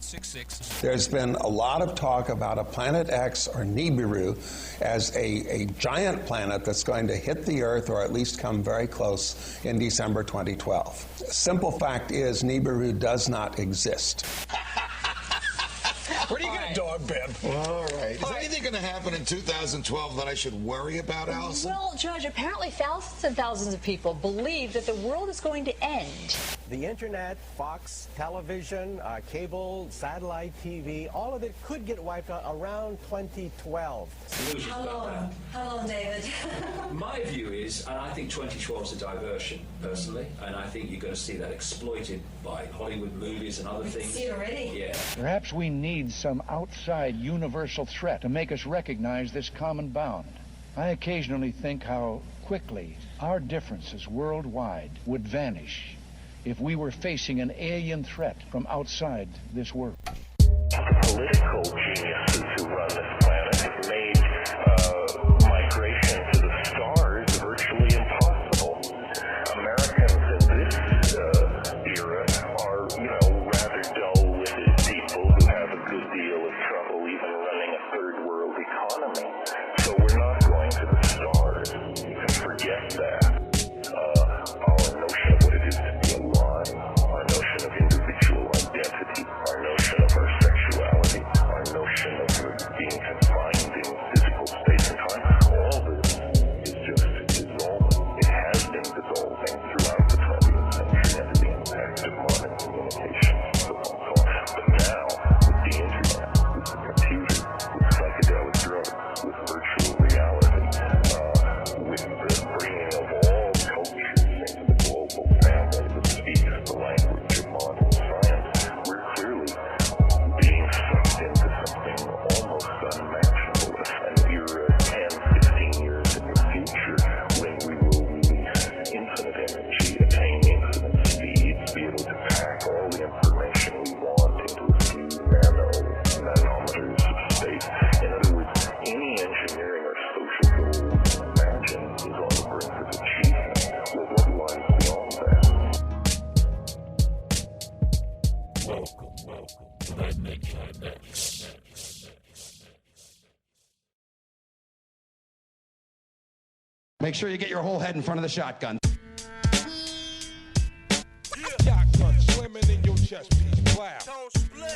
1-866. There's been a lot of talk about a Planet X or Nibiru as a giant planet that's going to hit the Earth or at least come very close in December 2012. Simple fact is Nibiru does not exist. Where do you get a dog, Ben? All right. Is anything going to happen in 2012 that I should worry about, Allison? Well, Judge, apparently thousands and thousands of people believe that the world is going to end. The internet, Fox, television, cable, satellite TV, all of it could get wiped out around 2012. How long, David? My view is, and I think 2012 is a diversion, personally, and I think you're going to see that exploited by Hollywood movies and other things. See it already? Yeah. Perhaps we need some outside universal threat to make us recognize this common bound. I occasionally think how quickly our differences worldwide would vanish if we were facing an alien threat from outside this world. The political geniuses who run this planet have made migration to the stars virtually impossible. Americans in this era are, rather dull-witted people who have a good deal of trouble even running a third-world economy. So we're not going to the stars. You can forget that. Our notion of what it is to be alive, our notion of individual identity, our notion of our sexuality, our notion of being confined in physical space and time, all this is just dissolving. It has been dissolving throughout the 20th century under the impact of modern communications and so on and so on. But now, with the internet, with the computer, with psychedelic drugs, with virtual reality, with the bringing of all cultures into the global family that speaks the language of modern science, we're clearly being sucked into something almost unmatchable. An era 10, 15 years in the future when we will release infinite energy, attain infinite speeds, be able to pack all the information we want into a few nanometers of space. In other words, any engineering or social goal imagined is on the brink of achievement. Well, what lies beyond that? Welcome to the Maddcapp. Make sure you get your whole head in front of the shotgun. Shotgun swimming in your chest piece. Wow. Don't split.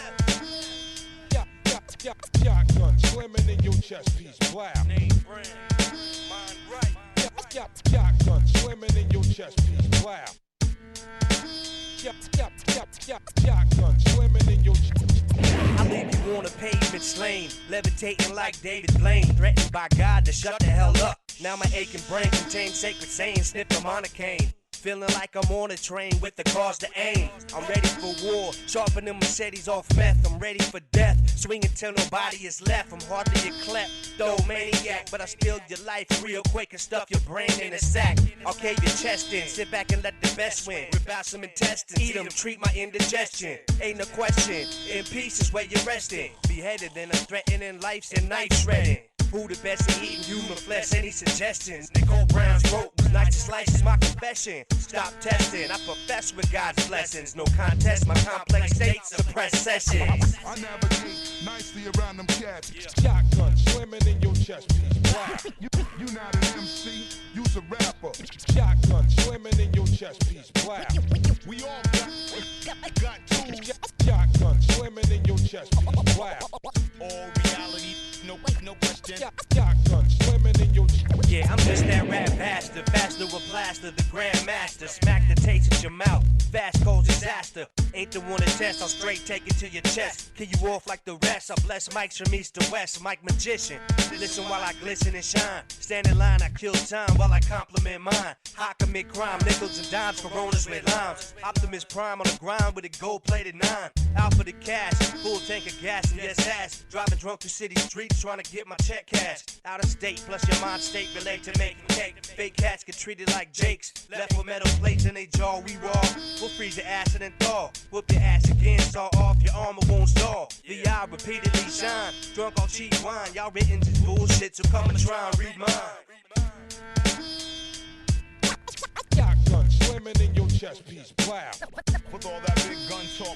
Shotgun swimming in your chest piece. Wow. Name brand. Mind right. Shotgun swimming in your chest piece. Wow. Shotgun swimming in your chest. I leave you on a pavement slain, levitating like David Blaine, threatened by God to shut the hell up. Now my aching brain contains sacred sayings, snipped from on a cane. Feeling like I'm on a train with the cause to aim. I'm ready for war, sharpening machetes off meth. I'm ready for death, swinging till nobody is left. I'm hardly a kleptomaniac, but I steal your life real quick and stuff your brain in a sack. I'll cave your chest in, sit back and let the best win. Rip out some intestines, eat them, treat my indigestion. Ain't no question, in peace is where you're resting. Beheaded and I'm threatening life's and knife shredding. Who the best at eating human flesh? Any suggestions? Nicole Brown's rope was nice to slice is my confession. Stop testing, I profess with God's blessings. No contest, my complex state suppress sessions. I navigate nicely around them cats. Shotgun swimming in your chest piece. Wow. You not an MC, you's a rapper. Shotgun swimming in your chest piece. Wow. We all got tools. Shotgun swimming in your chest piece. Wow. All reality, no question. Shotgun swimming in your chest. Yeah, I'm just that rap bastard, faster with blaster, the grandmaster. Smack the taste at your mouth, fast cause disaster. Ain't the one to test, I'll straight take it to your chest. Kill you off like the rest, I bless mics from east to west. Mike magician, listen while I glisten and shine. Stand in line, I kill time while I compliment mine. I commit crime, nickels and dimes, Coronas with limes. Optimus Prime on the grind with a gold-plated 9. Out for the cash, full tank of gas and yes ass. Driving drunk through city streets, trying to get my check cash. Out of state, plus your mind state relate to making cake. Fake cats get treated like jakes. Left with metal plates in they jaw, we raw. We'll freeze your acid and thaw. Whoop your ass again, saw off, your armor won't stall. VEE repeatedly shine. Drunk on cheap wine, y'all written just bullshit, so come and try and read mine. Shotgun swimming in your chest. chest piece. Plow. With all that big gun talk.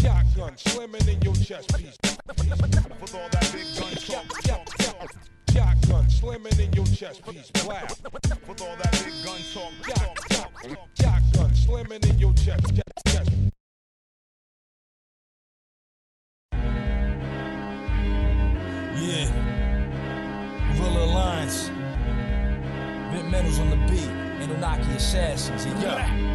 Shotgun slamming in your chest piece. With all that big gun talk. Shotgun slamming in your chest piece. Plow. With all that big gun talk. Shotgun slamming in your chest. Yeah, Guerrilla Alliance, Vint Mentalz on the beat, Anunnaki Assassins, yeah.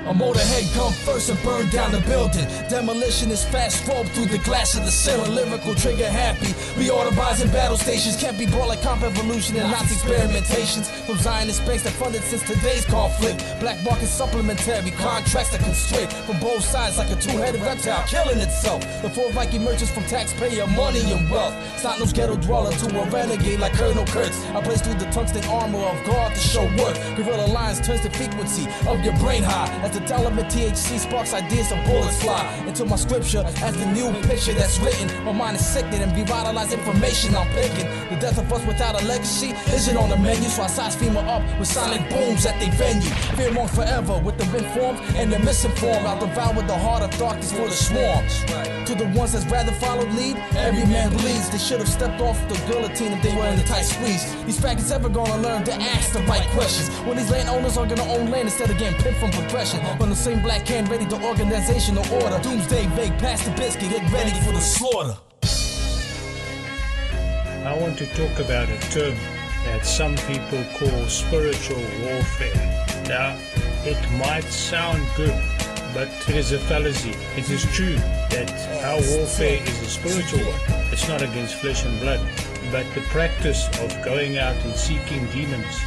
A motorhead come first and burn down the building. Demolition is fast forward through the glass of the ceiling. Lyrical trigger happy. Reorganizing battle stations can't be brought like comp evolution and Nazi experimentations. From Zionist banks that funded since today's conflict. Black market supplementary contracts that constrict from both sides like a two-headed reptile killing itself. The four Viking merchants from taxpayer money and wealth. Snot-nosed ghetto dweller to a renegade like Colonel Kurtz. I place through the tungsten armor of God to show work. Guerrilla Alliance turns the frequency of your brain high. As the element THC sparks ideas and bullets fly into my scripture as the new picture that's written. My mind is sickened and revitalized information I'm picking. The death of us without a legacy isn't on the menu, so I size FEMA up with silent booms at they venue. Fear monk forever with the informed and the misinformed. I'll devour the heart of darkness for the swarm. To the ones that's rather follow lead, every man bleeds. They should have stepped off the guillotine if they were in the tight squeeze. These faggots ever gonna learn to ask the right questions? When these landowners are gonna own land instead of getting pimped from progression? When the same black can ready to organizational order. Doomsday vague past the biscuit, get ready for the slaughter. I want to talk about a term that some people call spiritual warfare. Now, it might sound good, but it is a fallacy. It is true that our warfare is a spiritual one. It's not against flesh and blood, but the practice of going out and seeking demons.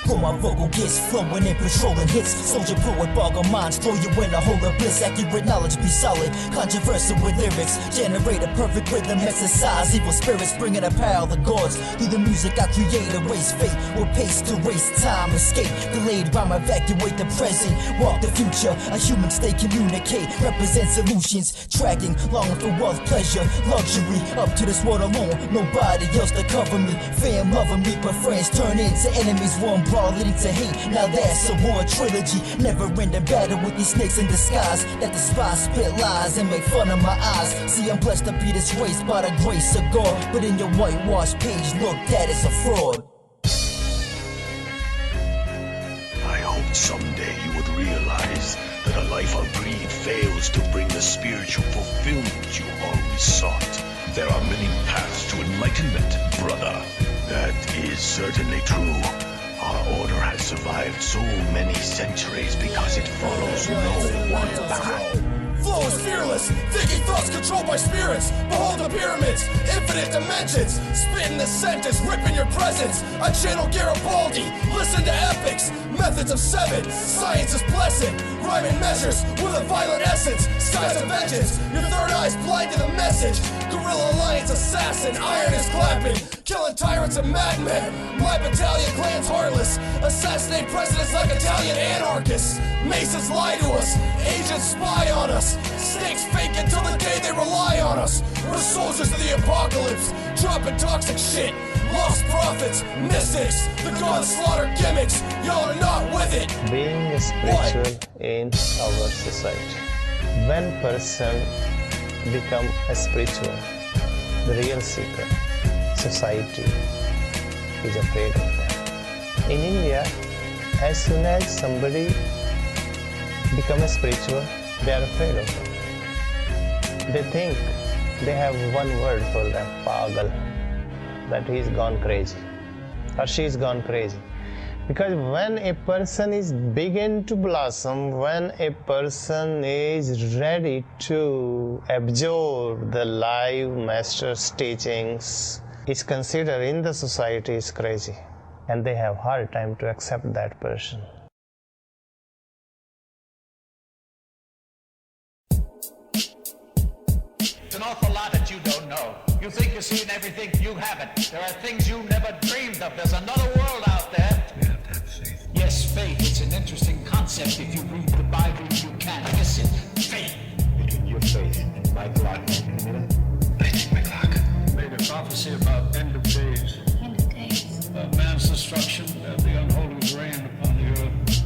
Bro, my vocal gets flowing and patrolling hits. Soldier poet, bog of minds, throw you in a hole of bliss. Accurate knowledge be solid, controversial with lyrics. Generate a perfect rhythm, exercise evil spirits, bringing a power of the gods. Through the music I create, erase fate, or pace to race time, escape. Delayed rhyme, evacuate the present, walk the future. A human state, communicate, represent solutions. Tracking, longing for wealth, pleasure, luxury. Up to this world alone, nobody else to cover me. Fam loving me, but friends turn into enemies. One leading to hate, now that's a war trilogy. Never ending battle with these snakes in disguise that despise, spit lies, and make fun of my eyes. See, I'm blessed to be disgraced by the grace of God, but in your whitewashed page, look, that is a fraud. I hoped someday you would realize that a life of greed fails to bring the spiritual fulfillment you always sought. There are many paths to enlightenment, brother. That is certainly true. Our order has survived so many centuries because it follows no one path. Flow is fearless, thinking thoughts controlled by spirits. Behold the pyramids, infinite dimensions. Spitting the sentence, ripping your presence. I channel Garibaldi, listen to epics. Methods of seven, science is blessed. Rhyming measures with a violent essence. Skies of vengeance, your third eye's blind to the message. Guerrilla Alliance assassin, iron is clapping. Killing tyrants and madmen. My battalion clans heartless. Assassinate presidents like Italian anarchists. Masons lie to us. Agents spy on us. Snakes fake until the day they rely on us. We're soldiers of the apocalypse. Dropping toxic shit. Lost prophets, mystics. The gods slaughter gimmicks. Y'all are not with it. Being spiritual in our society. When person become a spiritual, the real secret, society is afraid of them. In India, as soon as somebody become a spiritual, they are afraid of them. They think they have one word for them, pagal, that he is gone crazy or she is gone crazy. Because when a person is begin to blossom, when a person is ready to absorb the live master's teachings, is considered in the society is crazy, and they have hard time to accept that person. It's an awful lot that you don't know. You think you've seen everything, you haven't. There are things you never dreamed of. There's another world out there. We have to have faith. Yes, faith. It's an interesting concept. If you read the Bible, you can't miss it. Faith. Between your faith and my clock, breaking my clock. Made a prophecy about end of days. End of days. About man's destruction and the unholy rain upon the earth.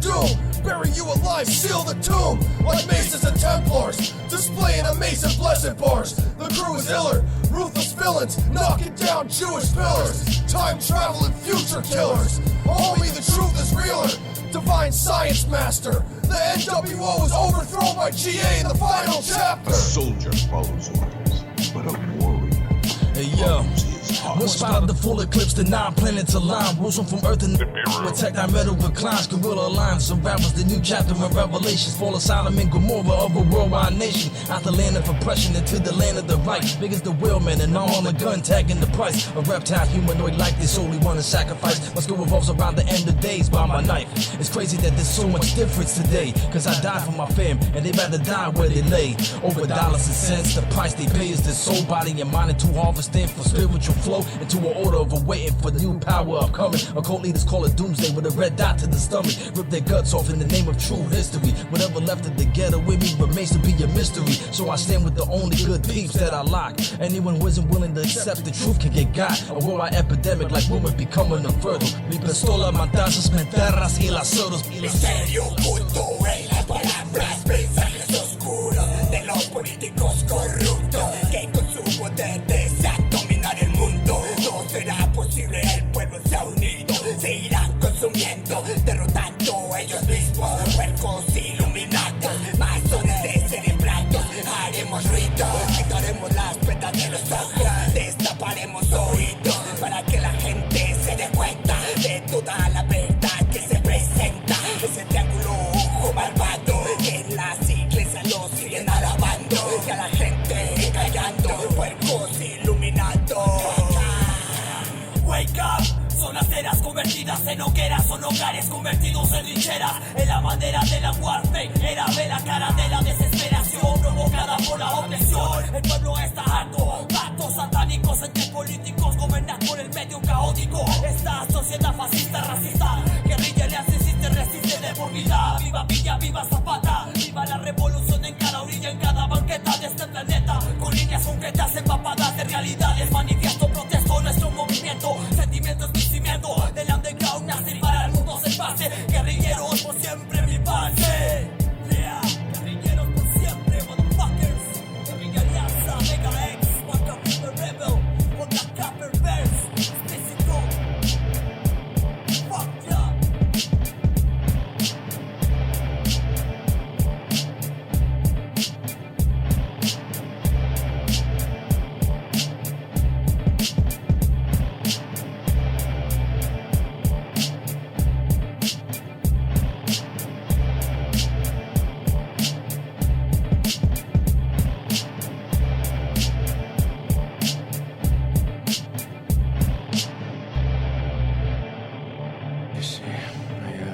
doom. Bury you alive, seal the tomb. Like Masons and Templars, displaying amazing blessed bars. The crew is iller, ruthless villains, knocking down Jewish pillars. Time traveling future killers. Homie, the truth is realer. Divine science master. The NWO was overthrown by G.A. in the final chapter. A soldier follows orders, but a warrior. Hey yo, one spot of the full eclipse, the 9 planets align. Rules from Earth and the mirror. Protect our metal reclines, guerrilla lines. Unravels the new chapter in Revelations. Fall of Sodom and Gomorrah of a worldwide nation. Out the land of oppression into the land of the right. Big as the wheelman and all on the gun, tagging the price. A reptile humanoid like this, only one to sacrifice. My school revolves around the end of days by my knife. It's crazy that there's so much difference today. Cause I died for my fam, and they rather die where they lay. Over dollars and cents, the price they pay is their soul, body, and mind into harvesting for spiritual flow. Into an order of awaiting for new power upcoming. Occult leaders call it doomsday with a red dot to the stomach. Rip their guts off in the name of true history. Whatever left of the ghetto with me remains to be a mystery. So I stand with the only good peeps that I lock. Anyone who isn't willing to accept the truth can get got. A worldwide epidemic like women becoming infertile. Mi pistola, mantas, menteras y las soros. Misterio oculto en las palabras, mensajes oscuros de los políticos corruptos que con su poder desean dominar el mundo. No será posible, el pueblo se ha unido, se irán consumiendo, derrotando ellos mismos. Puercos iluminados, masones cerebrados, haremos ruido, quitaremos las petas de los ojos, destaparemos oídos para que la gente se dé cuenta de toda la verdad que se presenta. Ese triángulo ojo malvado que en las iglesias lo siguen alabando y a la gente callando, puercos iluminados. Wake up, son aceras convertidas en hogueras, son hogares convertidos en trincheras. En la bandera de la Warfare G.A, ve la cara de la desesperación provocada por la opresión. El pueblo está harto, pactos satánicos entre políticos gobernados por el medio caótico. Esta sociedad fascista, racista, guerrilla alianza existe, resiste de por vida. Viva Villa, viva Zapata, viva la revolución en cada orilla, en cada banqueta de este planeta. Con líneas concretas empapadas de realidades, manifiesto, protesto nuestro movimiento. Sentimientos, mi cimiento, del underground nace para el mundo se pase. Guerrilleros por siempre, mi pase. Yeah, guerrilleros por siempre, motherfuckers. Guerrilla Alianza, Mega X, Maddcapp the Rebel, Jotaka Perversas, Explicito. Fuck yeah.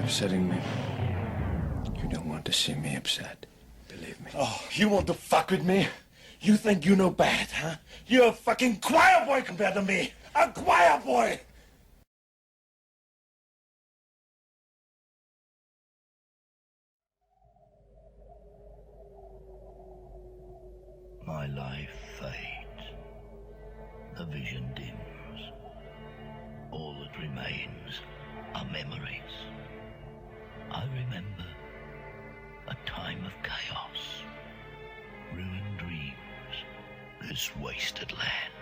Upsetting me. You don't want to see me upset. Believe me. Oh, you want to fuck with me? You think you know bad, huh? You're a fucking choir boy compared to me. A choir boy! My life fades. The vision dims. All that remains are memories. I remember a time of chaos, ruined dreams, this wasted land,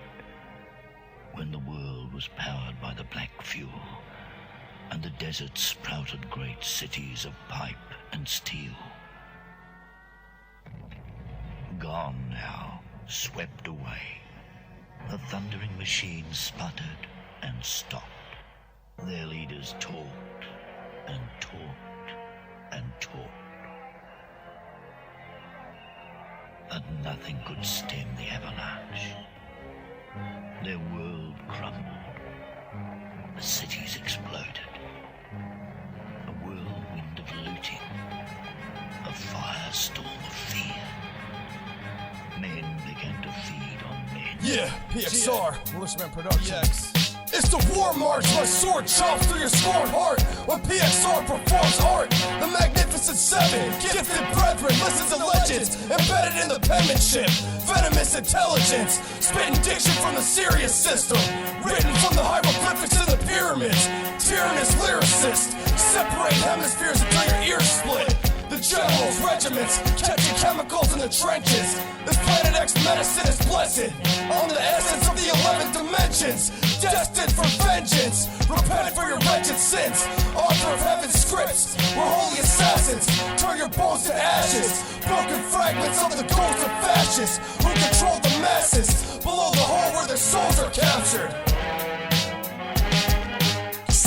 when the world was powered by the black fuel, and the desert sprouted great cities of pipe and steel. Gone now, swept away. The thundering machines sputtered and stopped. Their leaders talked and talked and talked. But nothing could stem the avalanche. Their world crumbled. The cities exploded. A whirlwind of looting. A firestorm of fear. Men began to feed on men. Yeah, PXR, Bushman Productions. It's the war march, my sword chops through your scorned heart. When PXR performs art, the Magnificent Seven, gifted brethren, listen to legends, embedded in the penmanship. venomous intelligence, spitting diction from the Sirius system, written from the hieroglyphics to the pyramids. Tyrannous lyricist, separate hemispheres until your ears split. The generals, regiments, catching chemicals in the trenches. This Planet X medicine is blessed. I'm the essence of the 11 dimensions, destined for vengeance. Repent for your wretched sins. Author of heaven's scripts, we're holy assassins. Turn your bones to ashes. Broken fragments of the ghosts of fascists who control the masses below the hole where their souls are captured.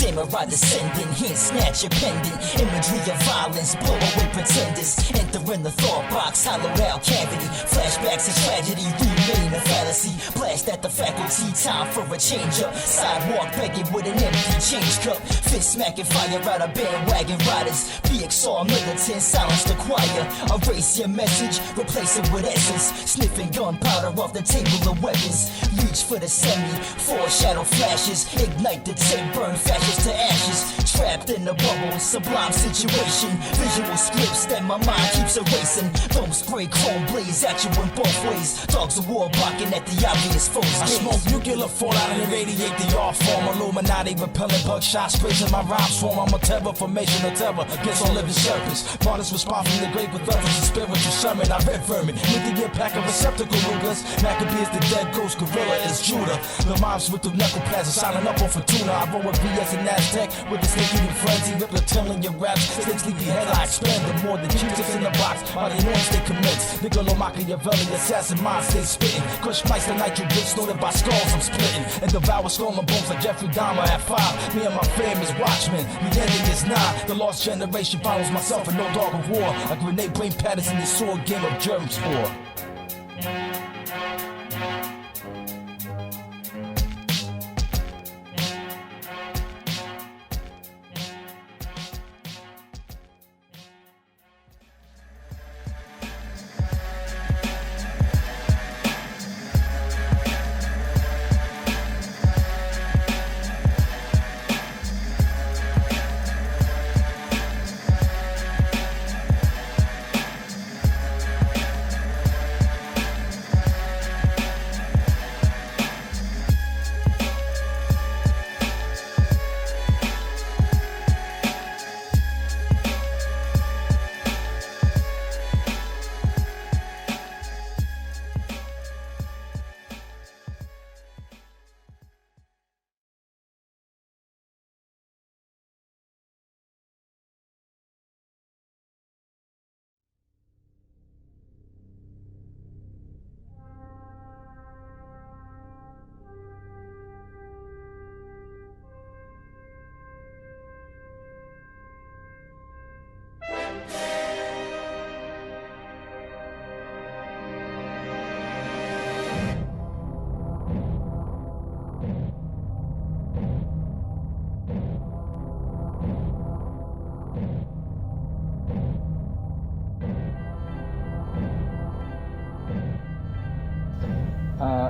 Samurai descending, hand snatcher pendant. Imagery of violence, blow away pretenders. Enter in the thought box, hollowed out cavity. Flashbacks of tragedy, remain a fallacy. Blast at the faculty, time for a change up. Sidewalk begging with an empty change cup. Fist smacking fire out of bandwagon riders. PXR militant, silence the choir. Erase your message, replace it with essence. Sniffing gunpowder off the table of weapons. Reach for the semi, foreshadow flashes. Ignite the tip, burn fashion to ashes, trapped in a bubble, sublime situation. Visual scripts that my mind keeps erasing. Don't spray chrome blaze at you in both ways. Dogs of war barking at the obvious foes. I smoke nuclear fallout and irradiate the art form. Illuminati repelling buckshot sprays in my rhyme swarm. I'm a terror formation of terror against all living serpents. Martyrs respond from the grave with reference to spiritual sermon. I read vermin, nuclear pack of receptacle rulers. Maccabee is the dead ghost, gorilla is Judah. The mobs with the necroplasm, signing up on Fortuna. I roll with BS and Aztech with the snake eating frenzy, reptiling your raps. Snakes leave your head, I expand them more than Q-tips in the box. By the noise they commit, Niccolo Machiavelli, assassin mind stay spitting. Crush mice the nitro bricks, snorted by skulls I'm splitting. And devour skull and bones like Jeffrey Dahmer at 5. Me and my fam is watchmen, the ending is 9. The lost generation follows myself in no dog of war. A grenade brain patterns in the sword game of germ spore.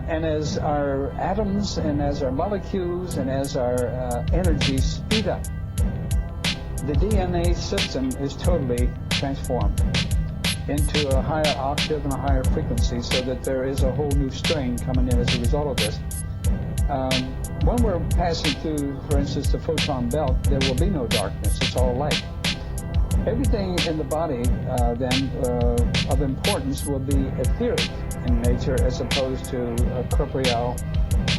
And as our atoms and as our molecules and as our energies speed up, the DNA system is totally transformed into a higher octave and a higher frequency, so that there is a whole new strain coming in as a result of this. When we're passing through, for instance, the photon belt, there will be no darkness. It's all light. Everything in the body then of importance will be etheric in nature, as opposed to corporeal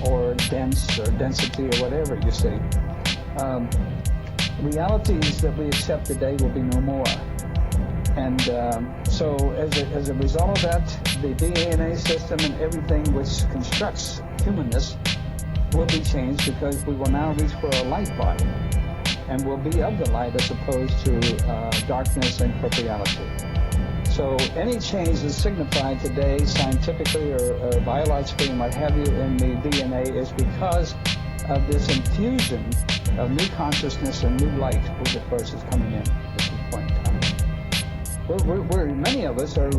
or dense or density or whatever you see. Realities that we accept today will be no more. And so as a result of that, the DNA system and everything which constructs humanness will be changed, because we will now reach for a light body and will be of the light as opposed to darkness and corporeality. So any change that's signified today scientifically or biologically and what have you in the DNA is because of this infusion of new consciousness and new light, which of course is coming in at this point in time. Many of us are,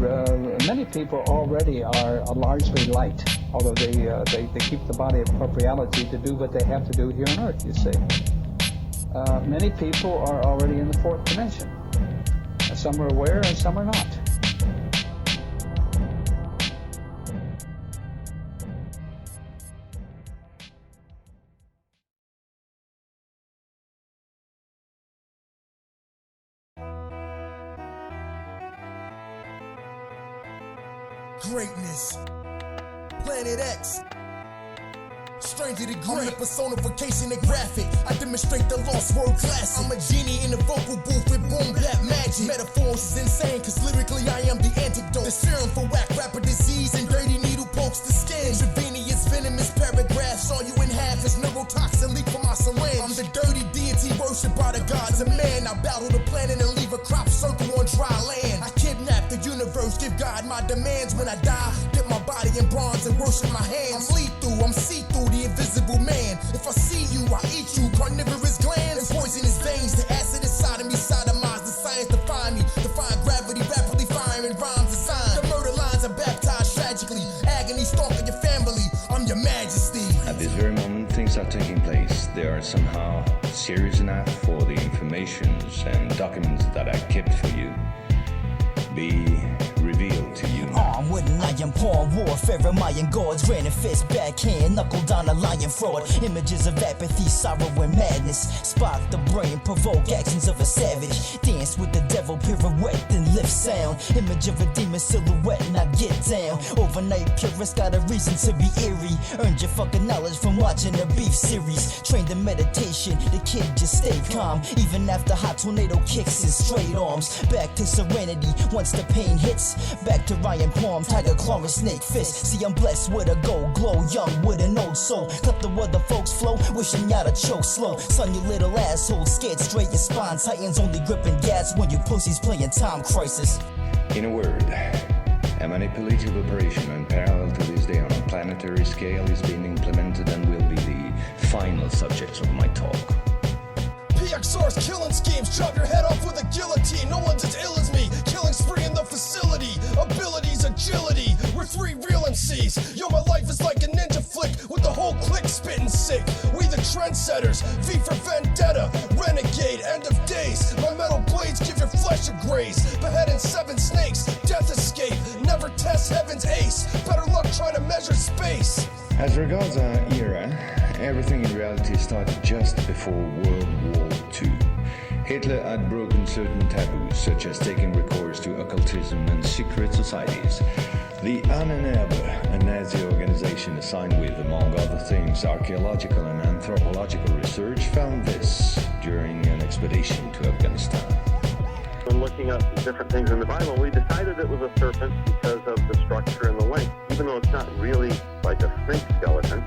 many people already are largely light, although they keep the body of corporeality to do what they have to do here on Earth, you see. Many people are already in the fourth dimension. Some are aware and some are not. greatness. Planet X. Stranger to gray, the personification of graphic. I demonstrate the lost word classic. I'm a genie in the vocal booth with boom bap magic. Metaphors is insane, cause lyrically I am the antidote. The serum for whack rapper disease and dirty needle pokes the skin. Intravenous venomous paragraphs, saw you in half as neurotoxin leak from my syringe. I'm the dirty deity worshipped by the gods of man. I battle the planet and leave a crop circle on dry land. I kidnap the universe, give God my demands. When I die, dip my body in bronze and worship my hands. I'm lethal, I'm see-through, the invisible man. If I see you, I eat you, carnivorous glands and poisonous veins. The acid inside of me sodomized, the science define me. Define gravity, rapidly firing rhymes designed. The murder lines are baptized tragically. Agony stalking your family, I'm your majesty. At this very moment, things are taking place. They are somehow serious enough for the informations and documents that I kept for you be revealed to you. Armed with an iron palm, warfare, Mayan gods, granite fist, backhand, knuckle down a lion fraud. Images of apathy, sorrow, and madness. Spark the brain, provoke actions of a savage. Dance with the devil, pirouette, then lift sound. Image of a demon silhouette, and I get down. Overnight purists got a reason to be eerie. Earned your fucking knowledge from watching the Beef series. Trained in meditation, the kid just stay calm. Even after hot tornado kicks his straight arms. Back to serenity, once the pain hits. Back to Ryan Palm, tiger claw and snake fist. See, I'm blessed with a gold glow, young with an old soul. Cut the other folks flow, wishing y'all to choke slow. Son, you little asshole, scared straight your spine. Titans only gripping gas when you pussies playing Time Crisis. In a word, a manipulative operation in parallel to this day on a planetary scale is being implemented and will be the final subjects of my talk. PXR's killing schemes, chop your head off with a guillotine. No one's as ill as me, killing spree in the facility. Abilities, agility, we're three real MCs. Yo, my life is like a ninja flick with the whole clique spitting sick. We the trendsetters, V for Vendetta, Renegade, End of Days. My metal blades give your flesh a graze. Beheading 7 snakes, death escape, never test heaven's ace. Better luck trying to measure space. As regards our era, everything in reality started just before World War II. Hitler had broken certain taboos, such as taking recourse to occultism and secret societies. The Ahnenerbe, a Nazi organization assigned with, among other things, archaeological and anthropological research, found this during an expedition to Afghanistan. When looking up different things in the Bible, we decided it was a serpent because of the structure and the length, even though it's not really like a snake skeleton.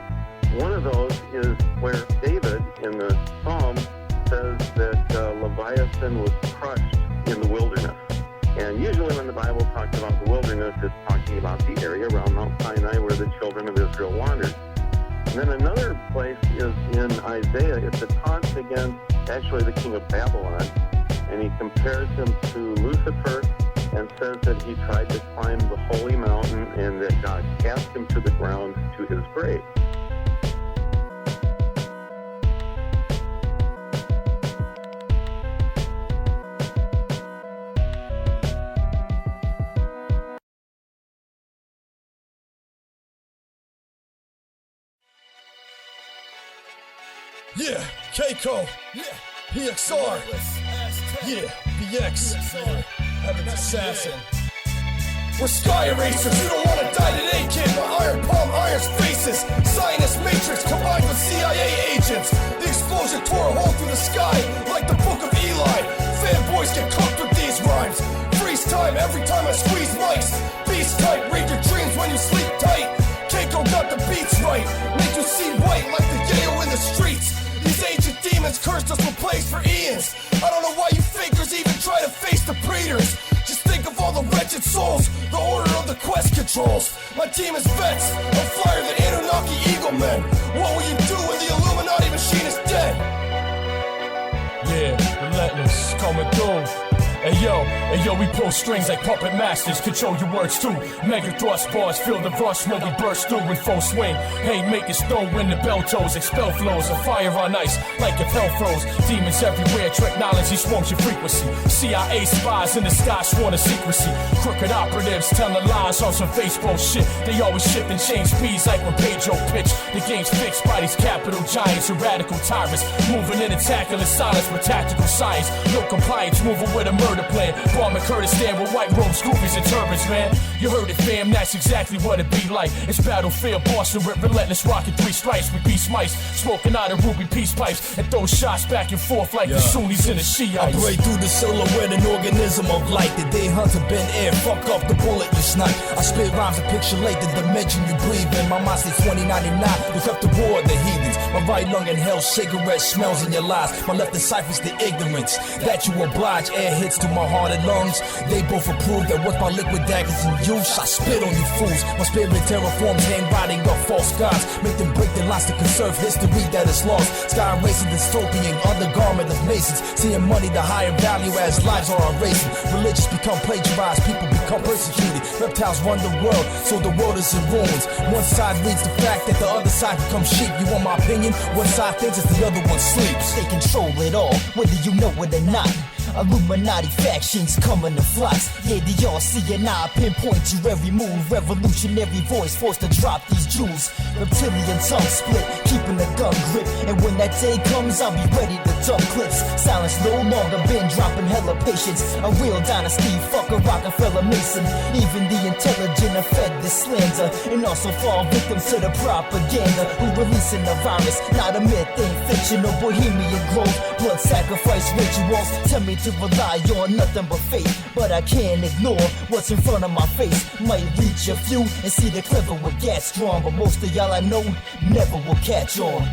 One of those is where David, in the Psalm, says that Leviathan was crushed in the wilderness. And usually when the Bible talks about the wilderness, it's talking about the area around Mount Sinai where the children of Israel wandered. And then another place is in Isaiah. It's a taunt against actually the king of Babylon. And he compares him to Lucifer and says that he tried to climb the holy mountain and that God cast him to the ground to his grave. Yeah, Keko. Yeah, PXR. Yeah, BX. Heaven's Assassin. We're sky erasers, you don't wanna die today, kid. My iron palm, iron's faces. Zionist matrix combined with CIA agents. The explosion tore a hole through the sky, like the Book of Eli. Fanboys get cooked with these rhymes. Freeze time every time I squeeze mics. Beast type, read your dreams when you sleep tight. Keko got the beats right, make you see white like the yayo in the streets. These ancient demons cursed us with plays for eons. I don't know why you fakers even try to face the breeders. Just think of all the wretched souls the order of the quest controls. My team is vets, on fire than Anunnaki eagle men. What will you do when the Illuminati machine is dead? Yeah, relentless, coming through. Hey yo, we pull strings like puppet masters, control your words too. Mega thrust bars, feel the rush when we burst through in full swing. Hey, make it snow when the bell tolls, expel flows of fire on ice, like if hell froze. Demons everywhere, technology swarms your frequency. CIA spies in the sky sworn to secrecy. Crooked operatives telling lies on some Facebook shit. They always shift and change speeds like when Pedro pitch. The game's fixed by these capital giants and radical tyrants, moving in attack in the silence with tactical science. No compliance, moving with a murder murder plan. Bomb in Kurdistan with white robes, scoopies and turbans, man. You heard it, fam, that's exactly what it be like. It's battlefield, Boston with relentless rocking 3 stripes with beast mice, smoking out of ruby peace pipes and throw shots back and forth like the Sunnis and the Shiites. I break through the silhouette, an organism of light. The day hunter been air, fuck up the bullet you snipe. I spit rhymes and pixelate the dimension you breathe in. My mind stays 2099, look up the war of the heathens. My right lung inhales cigarette smells in your lies. My left deciphers the ignorance that you oblige. Air hits to my heart and lungs. They both approve that once my liquid daggers in use, I spit on you fools. My spirit terraforms handwriting of false gods. Make them break their lines to conserve history that is lost. Sky racing dystopian undergarment of masons. Seeing money the higher value as lives are erasing. Religious become plagiarized, people become persecuted. Reptiles run the world, so the world is in ruins. One side reads the fact that the other side becomes sheep. You want my opinion? One side thinks it's the other one sleeps. They control it all, whether you know it or not. Illuminati factions coming in flocks. Yeah, the RC and I pinpoint your every move. Revolutionary voice forced to drop these jewels. Reptilian tongue split, keeping the gun grip. And when that day comes, I'll be ready to dump clips. Silence no longer been dropping hella patience. A real dynasty, fuck a Rockefeller Mason. Even the intelligent are fed the slander, and also fall victims to the propaganda. Who releasing the virus, not a myth, ain't fiction. No bohemian growth, blood sacrifice rituals. Tell me to rely on nothing but faith, but I can't ignore what's in front of my face. Might reach a few and see the clever will get strong, but most of y'all I know never will catch on.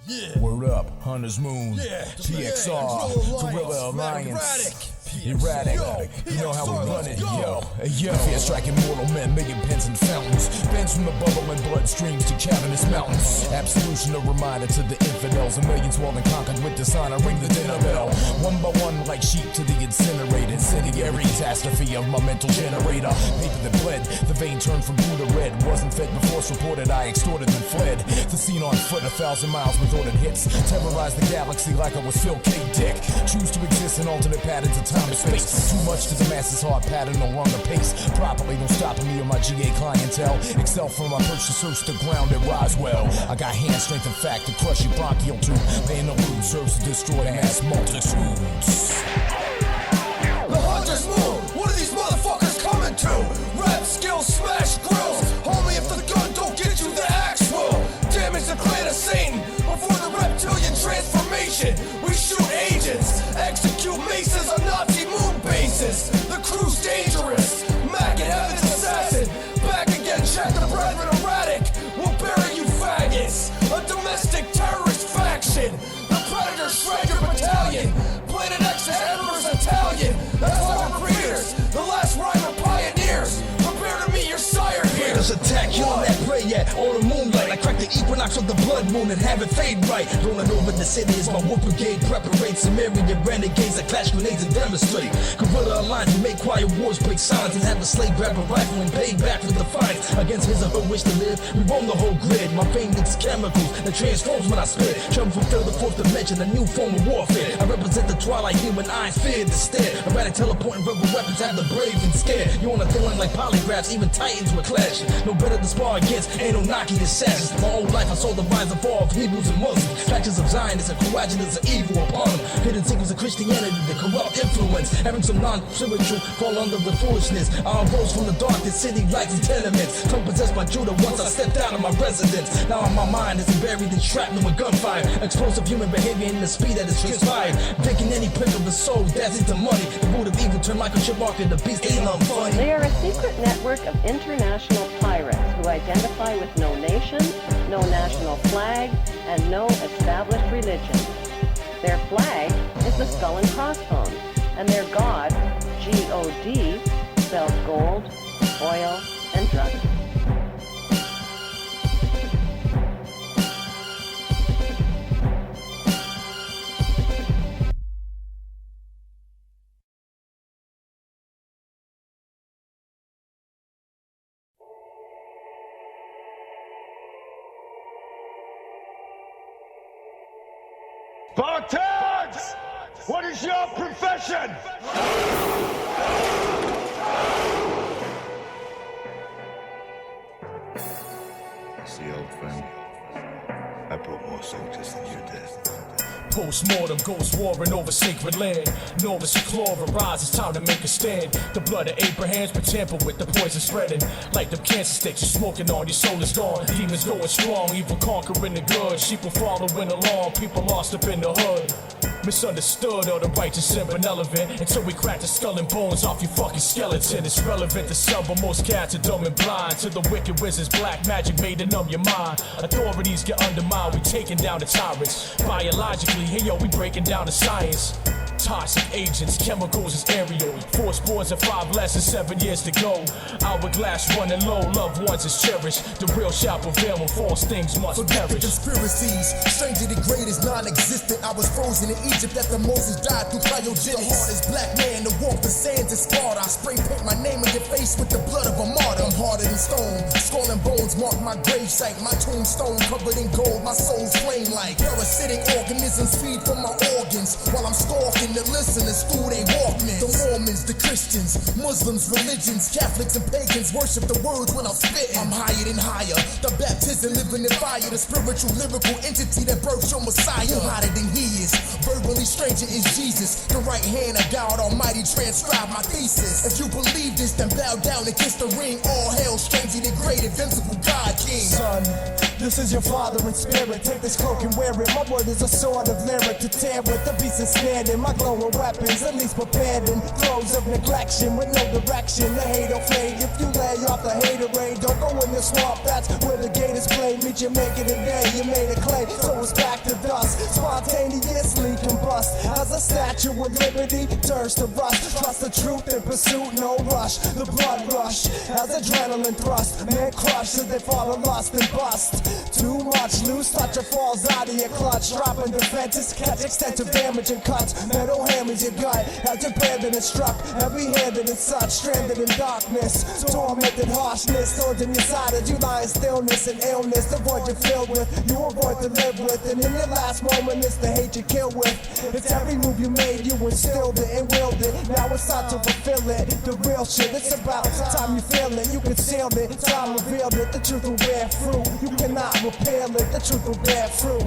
Yeah. Word up, Hunter's Moon, TXR, Guerrilla Alliance, Erratic, you know how we run it, yo, fear striking mortal men, making pens and fountains, bends from the bubbling bloodstreams to cavernous mountains, absolution, a reminder to the infidels, a million swallowed and conquered with dishonor, ring the dinner bell, one by one like sheep to the incinerated, incendiary catastrophe of my mental generator, paper that bled, the vein turned from blue to red, wasn't fed before reported, I extorted and fled, the scene on foot, 1,000 miles with ordered hits, terrorized the galaxy like I was Phil K. Dick, choose to exist in alternate patterns of time and space, too much to the masses, hard pattern, no longer pace, properly, no stopping me or my GA clientele, excel from my perch to search the ground at Roswell, I got hand strength and fact to crush your bronchial tube, the interlude serves to destroy the mass multitudes. The Hunter's Moon, what are these motherfuckers coming to? Rap skills, smash grills, homie if the gun don't get you the axe will, damage the clan of Satan, before the reptilian transformation, we shoot agents, execute masons on Nazi moon bases, the crew's dangerous, Mac and Heaven's assassin, back again, check the brethren erratic, we'll bury you faggots, a domestic terrorist faction, the Predator Shredder Battalion, Planet X is Emperor's Italian, that's why we're creators, the last rhyme of pioneers, prepare to meet your sire here. Raiders attack, you on that prey at all the moonlight, I crack the equinox of the blood moon and have it fade right, rolling over the city is my whoop brigade, preparate Sumerian renegades that clash grenades and demonstrate, guerrilla alliance, we make quiet wars, break silence and have the slave grab a rifle and pay back for the fight, against his or her wish to live, we roam the whole grid, my fame leaks chemicals that transforms when I spit, travel from third to fourth dimension, a new form of warfare, I represent the twilight here when eyes fear the stare, erratic teleporting verbal weapons have the brave and scared, you on a thin line like polygraphs, even titans were clashing, no better to spar against, ain't no knocking assassins, my whole life I saw the rise and fall of Hebrews and Muslims, factions of Zionists and coadjutors of evil upon them, hidden secrets of Christianity, the corrupt influence, having some non-spiritual fall under the foolishness, I arose from the darkest city lights and tenements, tongue possessed by Judah once I stepped out of my residence, now my mind is buried in shrapnel and gunfire, explosive human behavior in the speed that is transpired, taking any prick of the soul that's into money, the root of evil turned microchip market, the beast ain't funny. They are a secret network of international pirates who identify with no nation, no national flag, and no established religion. Their flag is the skull and crossbones, and their god, G-O-D, spells gold, oil, and drugs. Spartans! What is your profession? See, old friend, I brought more soldiers than you did. Post-mortem, ghost warring over sacred land. Novus and Chlora rise, it's time to make a stand. The blood of Abraham's been tampered with, the poison spreading. Like them cancer sticks, you're smoking on, your soul is gone. Demons going strong, evil conquering the good. Sheep will following along, people lost up in the hood. Misunderstood, all the righteous and benevolent. Until we crack the skull and bones off your fucking skeleton. It's relevant to some, but most cats are dumb and blind. To the wicked wizards, black magic made to numb your mind. Authorities get undermined, we taking down the tyrants. Biologically, hey yo, we breaking down the science. Toxic agents, chemicals is aerial. 4 spores and 5 less than 7 years to go. Hourglass running low, loved ones is cherished. The real shall prevail when false things must perish. Conspiracies, stranger the great is non-existent. I was frozen in Egypt after Moses died through cryogenics. The hardest black man to walk the sands in Sparta. I spray paint my name on your face with the blood of a martyr. I'm harder than stone, skull and bones mark my gravesite. My tombstone covered in gold, my soul's flame like parasitic organisms feed from my organs. While I'm stalking the listeners through they Walkmans. The Mormons, the Christians, Muslims, religions, Catholics and pagans worship the words when I'm spitting. I'm higher than higher, the baptism living in fire, the spiritual lyrical entity that births your Messiah. You're hotter than he is, verbally stranger is Jesus. The right hand of God Almighty transcribe my thesis. If you believe this, then bow down and kiss the ring. All hail stranger the great invincible God King. Son, this is your father in spirit. Take this cloak and wear it. My word is a sword of lyric to tear with. The beast is standing. My glowing weapons, at least prepared in throes of neglection with no direction. The hate will fade if you lay off the haterade. Don't go in the swamp, that's where the gate is played. Meet you make it a day, you made it clay, so it's back to dust. Spontaneously combust as a statue of liberty turns to rust. Trust the truth in pursuit, no rush. The blood rush as adrenaline thrust. Man crushed as they fall in lust and bust. Too much loose touch it falls out of your clutch. Dropping defenses, catch extensive damage and cuts. Metal hammers your gut as you're branded and struck. Heavy-handed and such, stranded in darkness. Tormented harshness, thorns in your side as you lie in stillness and illness. The void you're filled with, you avoid to live with. And in your last moment, it's the hate you kill with. It's every move you made, you instilled it and willed it. Now it's time to fulfill it. The real shit, it's about time you feel it. You concealed it, time revealed it. The truth will bear fruit. You cannot repeal it, the truth will bear fruit.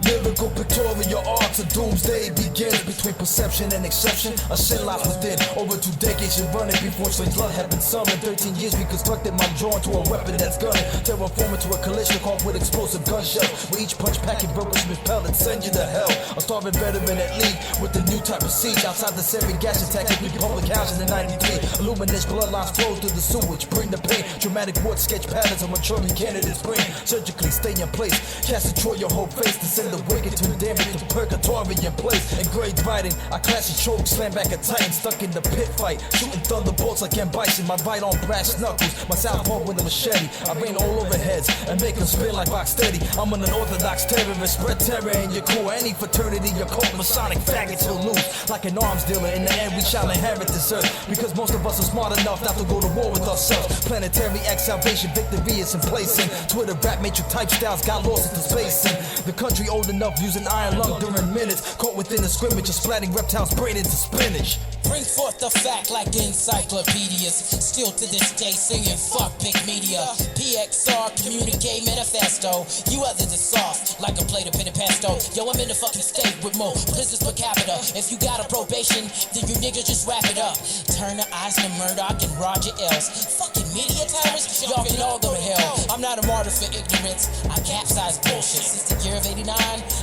Lyrical pictorial arts of doomsday begins between perception and exception. A sin lies within. Over 2 decades you're running before strange blood had been summoned. 13 years reconstructed, I'm drawn to a weapon that's gunning. Terraforming to a collision caught with explosive gunshots. With each punch packing broken Smith pellets send you to hell. A starving veteran at league with a new type of siege. Outside the Serbian gas attack in public housing in 93. Illuminous bloodlines flow through the sewage, bring the pain. Dramatic word sketch patterns of maturing candidates brain. Surgically stay in place, cast destroy your whole face to send the wicked to damage to purgatory in place. Engraved writing, I clash a choke, slam back a titan, stuck in the pit fight, shooting thunderbolts like M. Bison. My right on brass knuckles, my southpaw with a machete. I rain all over heads and make them spin like rock steady. I'm an unorthodox terrorist, spread terror in your core. Any fraternity, your cult, Masonic faggots will lose. Like an arms dealer, in the end we shall inherit this earth. Because most of us are smart enough not to go to war with ourselves. Planetary X salvation, victory is in place. And Twitter rap matrix type styles got lost into space. And the country old enough using iron lung during minutes. Caught within a scrimmage of splatting reptiles brain into spinach. Bring forth the fact like encyclopedias. Still to this day singing fuck big media. PXR, communique manifesto. You others are soft like a plate of pen and pesto. Yo, I'm in the fucking state with more prisoners per capita. If you got a probation, then you niggas just wrap it up. Turn the eyes to Murdoc and Roger Ailes. Fucking media tyrants, y'all can all go to hell. I'm not a martyr for ignorance. I capsize bullshit. Since the year of 89,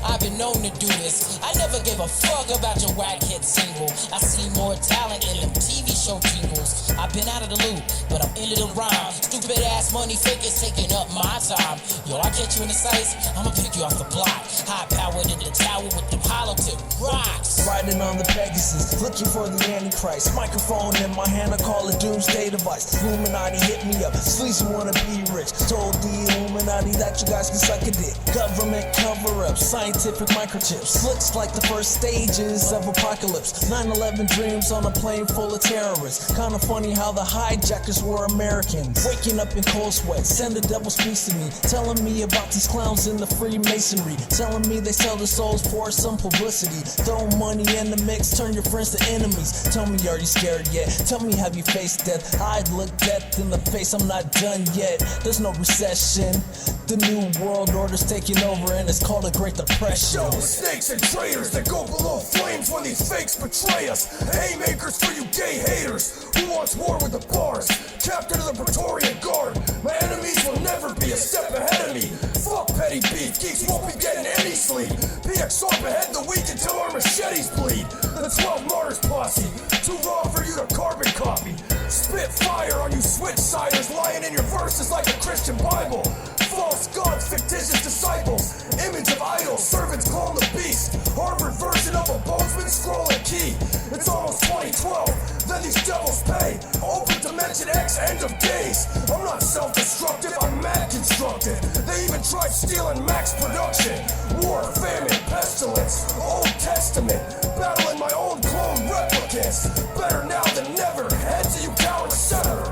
I've been known to do this. I never gave a fuck about your whack hit single. I see more talent in them TV show jingles. I've been out of the loop, but I'm into the rhyme. Stupid ass money fakers taking up my time. Yo, I catch you in the sights, I'ma pick you off the block. High powered in the tower with them hollow tip rocks. Right riding on the Pegasus, looking for the Antichrist. Microphone in my hand, I call it doomsday device. Illuminati hit me up, Sleez wanna be rich. Told the Illuminati that you guys can suck a dick. Government cover-ups, scientific microchips. Looks like the first stages of apocalypse. 9/11 dreams on a plane full of terrorists. Kinda funny how the hijackers were Americans. Waking up in cold sweat, send the devil speaks to me, telling me about these clowns in the Freemasonry, telling me they sell their souls for some publicity. Throw money in the mix, turn your friends to enemies. Tell me, are you scared yet? Tell me, have you faced death? I'd look death in the face, I'm not done yet. There's no recession. The new world order's taking over and it's called a Great Depression. Show snakes and traitors that go below flames when these fakes betray us. Haymakers for you gay haters. Who wants war with the bars? Captain of the Praetorian Guard. My enemies will never be a step ahead of me. Fuck petty beef, geeks won't be getting any sleep. PXR behead the weak until our machetes bleed. The 12 Martyrs posse, too raw for you to carbon copy. Spit fire on you switch-siders, lying in your verses like a Christian Bible. False gods, fictitious disciples, image of idols, servants clone the beast. Harvard version of a Bozeman scroll and key. It's almost 2012, then these devils pay. Open Dimension X, end of days. I'm not self-destructive, I'm mad constructive. They even tried stealing max production. War, famine, pestilence, Old Testament. Battling my own clone replicants. Better now than never, head to you coward senator.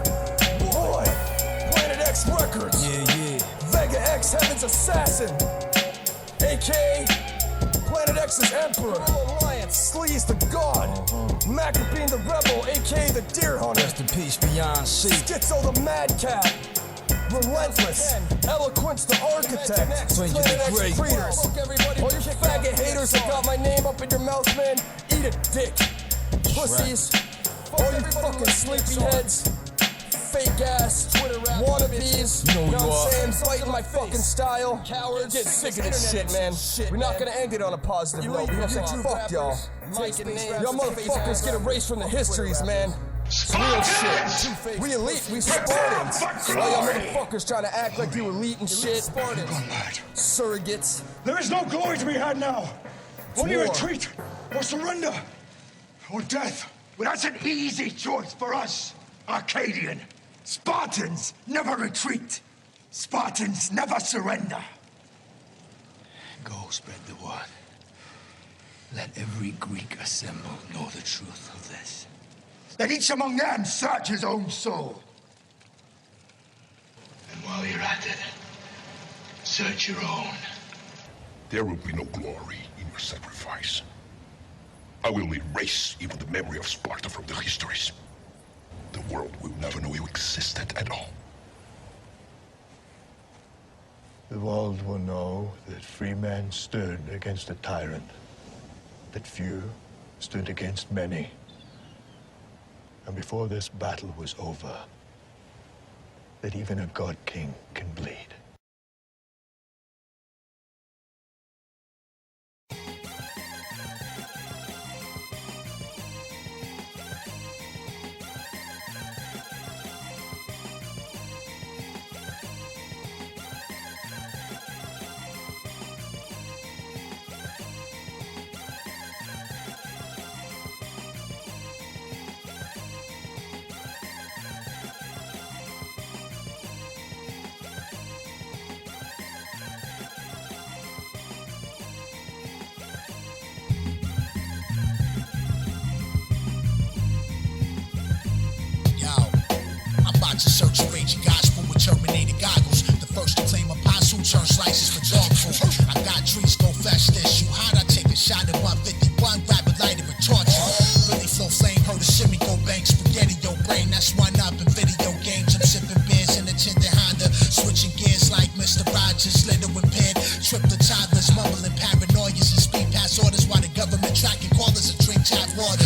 Boy, Planet X Records. Vega X, Heaven's Assassin, a.k.a. Planet X's Emperor, Alliance, Sleez the God, Macabean the Rebel, a.k.a. the Deer Hunter. Rest in peace, Beyonce. Schizo the Maddcapp, Relentless, Elakwents the Architect, Stranger Planet the X Great. Creators. All you faggot haters that got my name up in your mouth, man, eat a dick. Pussies, all you fucking sleepyheads. Fake ass, Twitter wannabes, you know who you what are. I'm saying? Biting my fucking style. Cowards. Get sick of this shit, man. We're not gonna end it on a positive note. We're gonna say fuck y'all. Y'all motherfuckers get erased from the histories, man. It's real shit. We elite, we Spartans. All y'all motherfuckers trying to act like you elite and shit. Spartans. Surrogates. There is no glory to be had now. Only war. retreat or surrender or death. Well, that's an easy choice for us, Arcadian. Spartans never retreat. Spartans never surrender. Go spread the word. Let every Greek assemble know the truth of this. Let each among them search his own soul. And while you're at it, search your own. There will be no glory in your sacrifice. I will erase even the memory of Sparta from the histories. The world will never know you existed at all. The world will know that free men stood against a tyrant, that few stood against many. And before this battle was over, that even a god king can bleed. To search your raging gospel with terminated goggles. The first to claim apostle turn slices for dog food. I got trees, go fast this. You hot, I take a shot at 151, grab a lighter and torch you. Really flow flame, heard a shimmy, go bang, spaghetti, yo brain. That's one up in video games. I'm sipping beers in a tinted Honda. Switching gears like Mr. Rogers, little impaired. Trip the toddlers, mumbling paranoias and speed pass orders while the government tracking callers and drink tap water.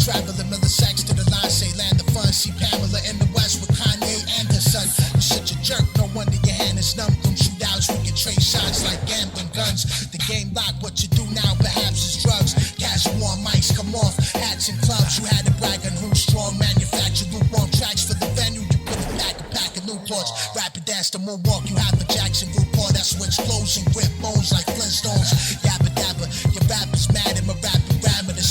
Traveling milliseconds to the line, say land the fun. See Pamela in the West with Kanye and her son. You're such a jerk, no wonder your hand is numb from shootouts. We can trade shots like gambling guns. The game locked, what you do now perhaps is drugs. Casual on mics come off, hats and clubs. You had to brag on who's strong, manufacture lukewarm tracks for the venue. You put it back, a pack of Newports. Rapid dance to moonwalk, you have a Jackson Newport. That's what explosion, grip bones like Flintstones. Yabba dabba, your rap is mad and my rap and grammar. The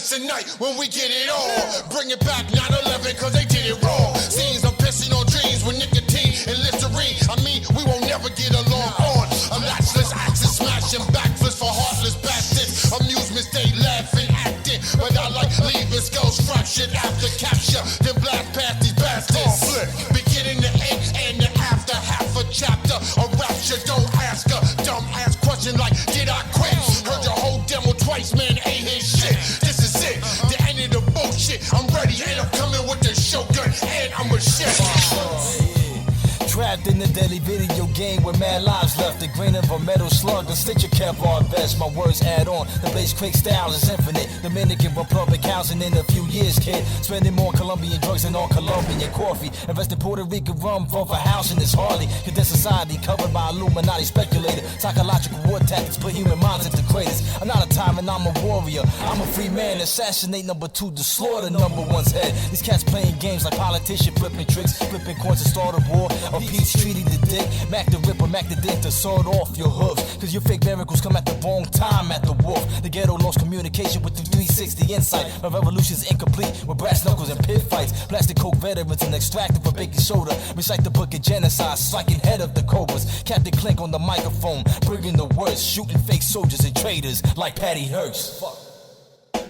tonight when we get it on. Bring it back 9/11 cause they did it wrong. Scenes I'm pissing on dreams with nicotine and Listerine. I mean, we won't never get along on. I'm latchless, axis smashing backflips for heartless bastards. Amusements, they laughing, acting. But I like leaving skulls fractured after capture. Then blast past these bastards. Beginning the end and the after. Half a chapter, a rapture. Don't ask a dumb ass question like, did I quit? Heard your whole demo twice, man, ain't his shit. This is it, the end of the bullshit. I'm ready and I'm coming with the shotgun and I'm a shit. Trapped in the deadly video game with mad lives left. The grain of a metal slug and stitch a Kevlar vest. My words add on. The blaze quick style is infinite. Dominican Republic housing in a few years, kid. Spending more Colombian drugs than all Colombian coffee. Invest in Puerto Rican rum for housing is hardly. Condensed society covered by Illuminati speculator. Psychological war tactics put human minds into craters. I'm not a tyrant, I'm a warrior. I'm a free man. Assassinate number 2 to slaughter number 1's head. These cats playing games like politicians, flipping tricks, flipping coins to start a war. Peace treaty the dick, Mac the Ripper, Mac the Dent to sawed off your hooves. Cause your fake miracles come at the wrong time at the wolf. The ghetto lost communication with the 360 insight. My revolution's incomplete with brass knuckles and pit fights. Plastic coke veterans and extracted for baking soda. Recite the book of genocide, striking head of the cobras. Captain Klink on the microphone, bringing the worst, shooting fake soldiers and traitors like Patty Hearst.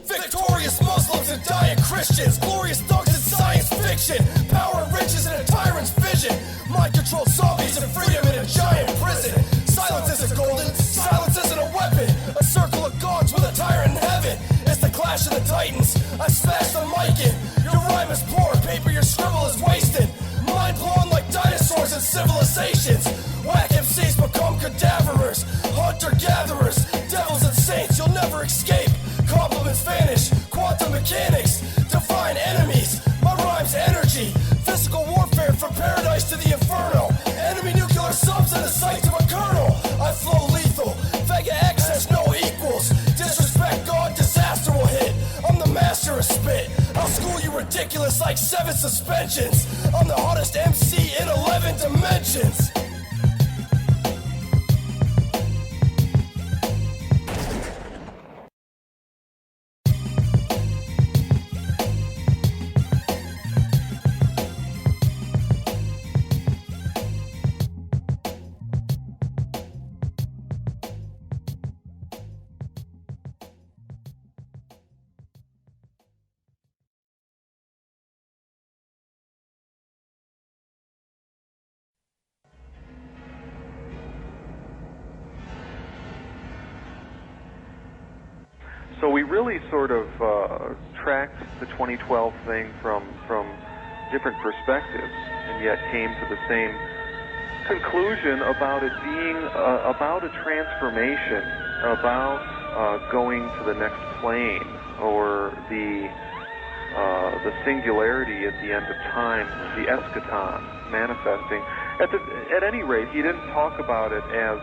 Victorious Muslims and dying Christians, glorious thugs in science fiction, power and riches in a tyrant's vision, mind-controlled zombies and freedom in a giant prison. Silence isn't golden, silence isn't a weapon, a circle of gods with a tyrant in heaven. It's the clash of the titans, I smashed the mic in. Your rhyme is poor, paper your scribble is wasted. Mind blown like dinosaurs and civilizations. Whack MCs become cadaverers, hunter-gatherers, devils and saints, you'll never escape. Compliments vanish, quantum mechanics, define enemies. My rhyme's energy, physical warfare from paradise to the inferno. Enemy nuclear subs in the sight of a colonel. I flow lethal, Vega X has no equals. Disrespect God, disaster will hit. I'm the master of spit. I'll school you ridiculous like 7 suspensions. I'm the hottest MC in 11 dimensions. So we really sort of tracked the 2012 thing from different perspectives, and yet came to the same conclusion about it being about a transformation, about going to the next plane, or the singularity at the end of time, the eschaton manifesting. At any rate, he didn't talk about it as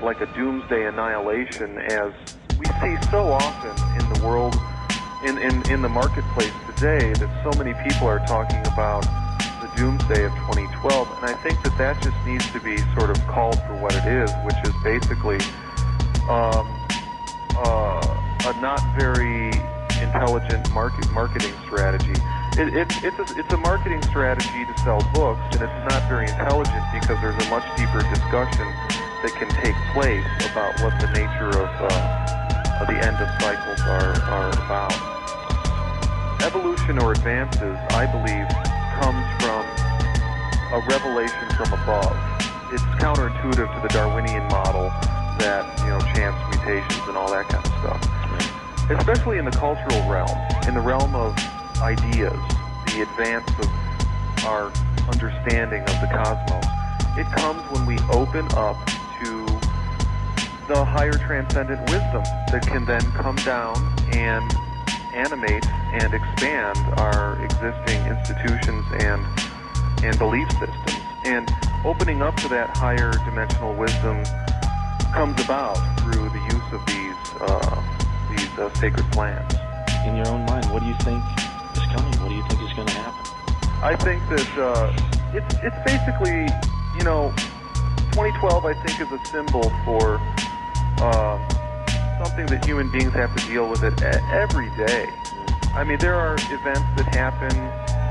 like a doomsday annihilation, as we see so often in the world, in the marketplace today, that so many people are talking about the doomsday of 2012, and I think that just needs to be sort of called for what it is, which is basically a not very intelligent marketing strategy. It's a marketing strategy to sell books, and it's not very intelligent because there's a much deeper discussion that can take place about what the nature of the end of cycles are about. Evolution or advances, I believe, comes from a revelation from above. It's counterintuitive to the Darwinian model that, chance mutations and all that kind of stuff. Especially in the cultural realm, in the realm of ideas, the advance of our understanding of the cosmos. It comes when we open up to the higher transcendent wisdom that can then come down and animate and expand our existing institutions and belief systems. And opening up to that higher dimensional wisdom comes about through the use of these sacred plants. In your own mind, what do you think is coming? What do you think is going to happen? I think that it's basically, 2012, I think, is a symbol for something that human beings have to deal with it every day. I mean, there are events that happen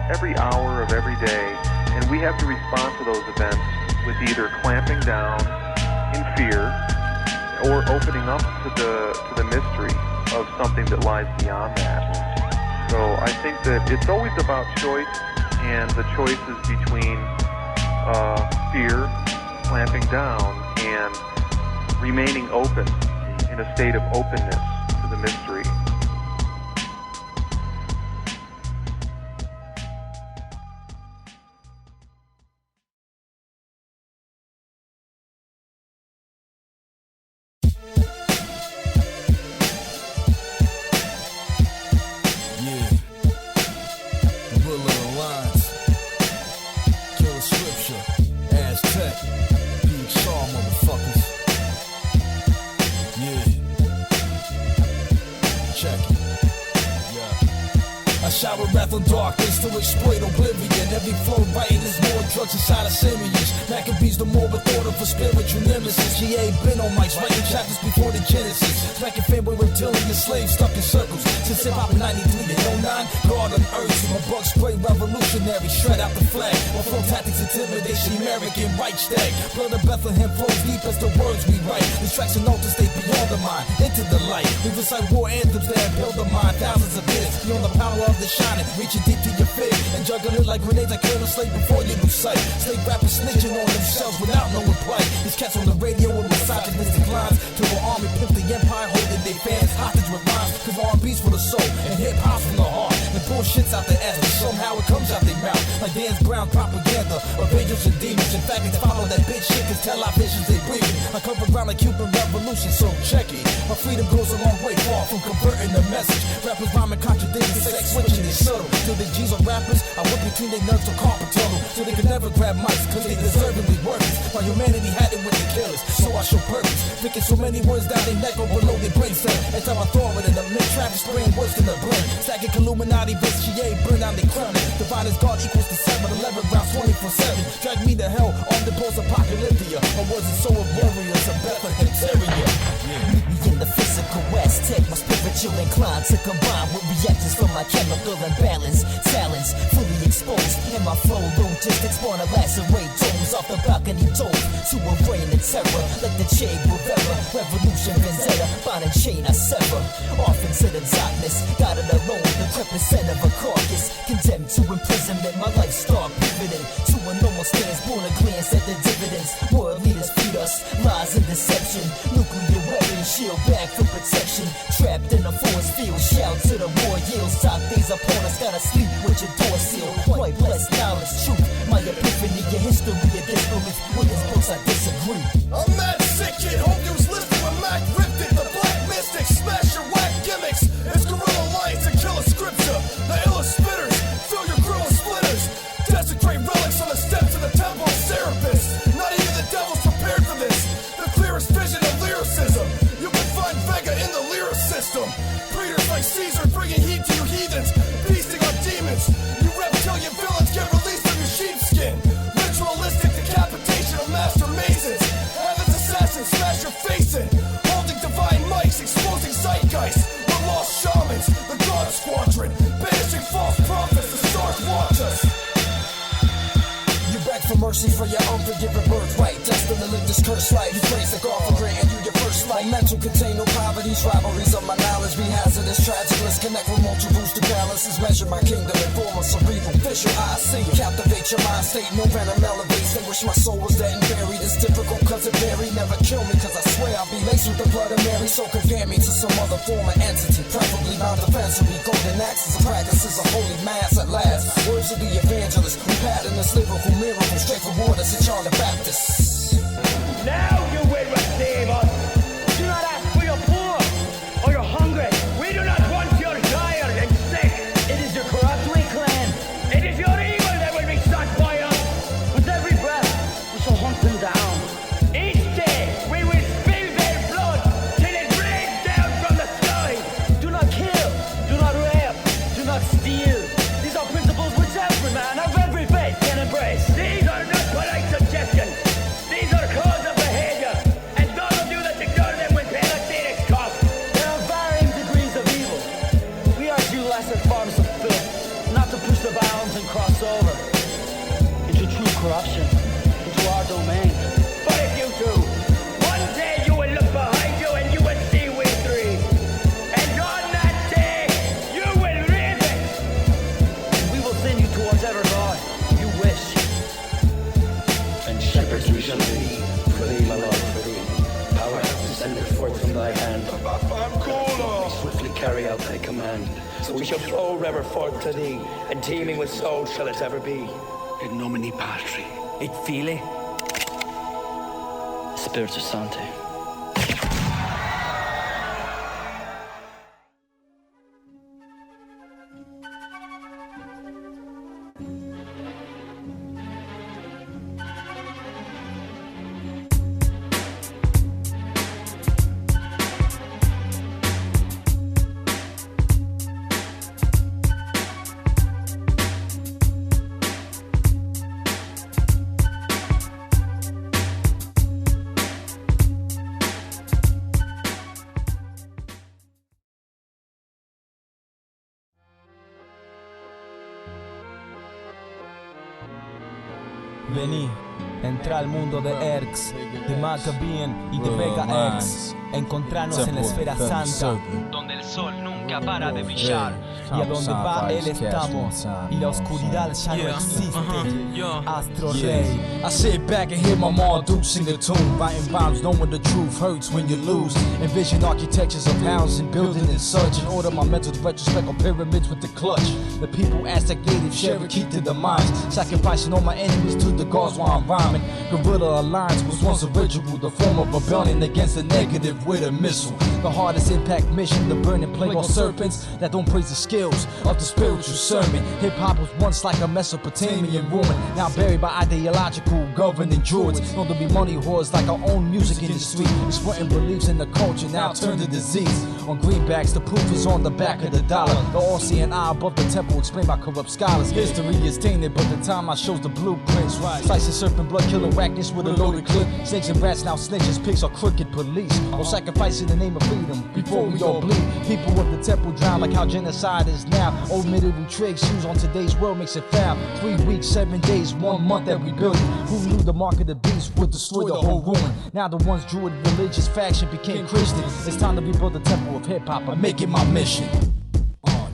every hour of every day, and we have to respond to those events with either clamping down in fear or opening up to the mystery of something that lies beyond that. So I think that it's always about choice, and the choice is between fear, clamping down, and remaining open in a state of openness to the mystery. Darkness to exploit oblivion. Every flow writing is more drugs inside of Syrians. Maccabees, the more thought of a spiritual nemesis. G.A. been on mics, writing chapters before the Genesis. Smacking fame with reptilian slaves stuck in circles. Since hip-hop in 93 and 09, God on earth. My bug spray revolutionary, shred out the flag. My flow tactics intimidation, American right stag. Blood of Bethlehem flows deep as the words we write. Distracts and altars stay beyond the mind, into the light. We recite war anthems that build the mind, thousands of years. Beyond the power of the shining, reaching deep to your fear and juggle it like grenades. I kill a slave before you lose sight. Slave rappers snitching on themselves without no reply. These cats on the radio with misogynistic lines. To an army pimp the empire, holding their fans hostage with rhymes. Cause R&B's for the soul and hip-hop's from the heart. And bullshit's out their ass, but somehow it comes out their mouth. Like dance ground propaganda of angels and demons. In fact, they follow that bitch shit cause televisions they breathing. I cover ground like Cuban revolution, so check it. My freedom goes a long way, far from converting the message. Rappers rhyming, contradicting, sex switching is subtle. Till they G's on rappers, I work between their nerves to carpet tunnel. So they can never grab mics, cause they deservedly worthless. My humanity had it with the killers, so I show purpose. Picking so many words down their neck or below their brain cell. And time I throw it in the mid-traffic spraying worse than the brain. Stacking Illuminati, bitch, G.A. burn down their crown. Divine as God equals to 7, 11 rounds 24/7. Drag me to hell on the post-apocalyptia. My words are so of warriors of Bethlehem terrier. Meet me in the physical Aztech, my spiritual inclined to combine with reactions from my chemical imbalance. Talents fully exposed, and my flow logistics born to lacerate toes off the balcony toes to a reign of terror like the Che Guevara. Revolution vendetta, bond and chain I sever. Off into the darkness, got it alone, the percent of a carcass. Condemned to imprisonment, my life start pivoting to a normal stance, born a glance at the dividends. World leaders feed us lies and deception. Nuclear weapons, shield back for protection. Trapped in a force field, shout to the royals. Top days upon us, gotta sleep with your door sealed. White blessed knowledge, truth, my epiphany, your history, your disbelief. With these books I disagree. I'm mad sick, kid. Hope you was listening when Mac ripped it. The black mystics, smash your whack gimmicks. It's guerrilla lines and killer scripture. The illest spitters, fill your grill with splitters. Desecrate relics on the steps of the temple of Serapis. Not even the devil's prepared for this. The clearest vision of lyricism. You can find Vega in the lyric system. Breeders like Caesar bringing heat to you heathens. Beasting on demons. You reptilian villains get released from your sheepskin. Ritualistic decapitation of master masons. Heaven's assassins smash your face in. Holding divine mics, exposing zeitgeist. We're lost shamans, the God Squadron. Banishing false prophets, the stars watch us. You beg for mercy for your unforgiven birthright. Destined to live this cursed life. You praise the God for granting you your first life. Mental contain no poverties, rivalries of my knowledge. Be hazardous, tragicless. Connect with multiples to balances. Measure my kingdom in form of cerebral. Visual eyes see. Captivate your mind state. No venom elevates. They wish my soul was dead and buried. It's difficult cause it vary. Never kill me cause I swear I'll be laced with the blood of Mary. So compare me to some other form of entity. Preferably non-defensively. Golden axes and practices of holy mass at last. Words of the evangelist. We pattern this lyrical miracle. Straight from waters to John the Baptist. Now you will receive us. Do not ask for your poor or your hungry. We do not want your tired and sick. It is your corruptly clan. It is your evil that will be sought by us. With every breath, we shall hunt them down. Each day, we will spill their blood till it rains down from the sky. Do not kill, do not rape, do not steal. These are principles which every man of every faith can embrace. These are not polite suggestions. These are codes of behavior, and and lift forth from thy hand. We swiftly carry out thy command. So we shall flow ever forth to thee, and teeming with souls shall it ever be. In nomine Patri. Et Filii. Spiritus Sancti. Vení, entra al mundo de ERKS, de Macabean y de VEE. Encontrarnos en la esfera santa, donde el sol nunca para de brillar, y a donde va él estamos, y la oscuridad ya no existe. Astro Rey. I sit back and hear my Murdoc sing a tune, writing rhymes, knowing the truth hurts when you lose. Envision architectures of housing, building and such, in order my mental to retrospect on pyramids with the clutch. The people Aztec native Cherokee to the minds, sacrificing all my enemies to the gods while I'm rhyming. Guerrilla Alliance was once a ritual, the form of rebellion against the negative with a missile. The hardest impact mission, the burning plague on serpents that don't praise the skills of the spiritual sermon. Hip-hop was once like a Mesopotamian ruin, now buried by ideological governing druids. Known to be money whores like our own music industry, exploiting beliefs in the culture, now turned to disease. On greenbacks, the proof is on the back of the dollar. The all-seeing eye above the temple, explained by corrupt scholars. History is tainted, but the time I shows the blueprints. Slicing serpent blood, killer whackness with a loaded clip. Snakes and rats, now snitches, pigs are crooked police. Or sacrifice in the name of freedom before we all bleed. People of the temple drown like how genocide is now. Old medieval trade shoes on today's world makes it foul. 3 weeks, 7 days, 1 month that we built it. Who knew the mark of the beast would destroy the whole ruin? Now the ones drew a religious faction became Christian. It's time to rebuild the temple of hip-hop. I'm making my mission.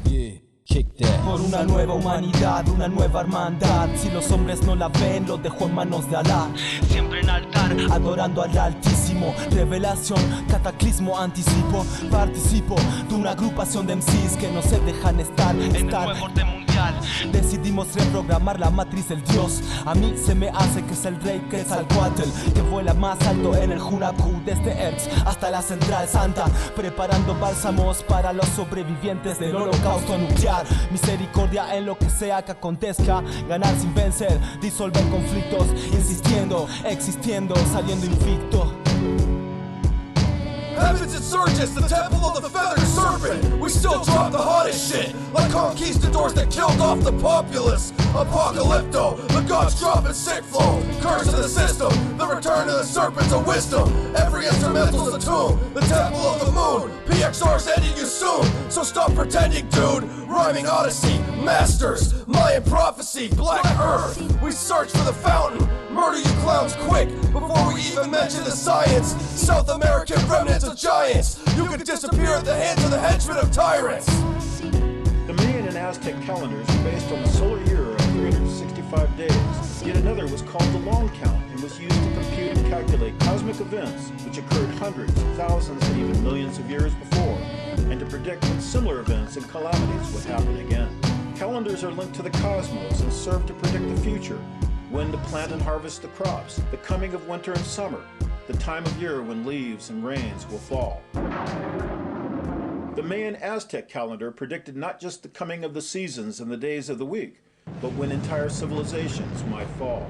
Yeah. Kick that. Por una nueva humanidad, una nueva hermandad. Si los hombres no la ven, lo dejo en manos de Alá. Siempre en altar, adorando al Altísimo. Revelación, cataclismo, anticipo. Participo de una agrupación de MCs que no se dejan estar en el nuevo orden mundial. Decidimos reprogramar la matriz del Dios. A mí se me hace que es el rey Quetzalcóatl, que vuela más alto en el Junaku, desde ERKS hasta la Central Santa, preparando bálsamos para los sobrevivientes del holocausto nuclear. Misericordia en lo que sea que acontezca, ganar sin vencer, disolver conflictos, insistiendo, existiendo, saliendo invicto. Heavens insurgents, the temple of the feathered serpent. We still drop the hottest shit, like conquistadors that killed off the populace. Apocalypto, the gods dropping sick flow. Curse of the system, the return of the serpents of wisdom. Every instrumental's a tomb, the temple of the moon. PXR's ending you soon, so stop pretending, dude. Rhyming odyssey, masters, Mayan prophecy, black earth. We search for the fountain, murder you clowns quick, before we even mention the science. South American remnants of giants, you could disappear at the hands of the henchmen of tyrants. The Mayan and Aztec calendars are based on the solar year of 365 days. Yet another was called the long count and was used to compute and calculate cosmic events which occurred hundreds, thousands, and even millions of years before, and to predict when similar events and calamities would happen again. Calendars are linked to the cosmos and serve to predict the future, when to plant and harvest the crops, the coming of winter and summer, the time of year when leaves and rains will fall. The Mayan Aztec calendar predicted not just the coming of the seasons and the days of the week, but when entire civilizations might fall.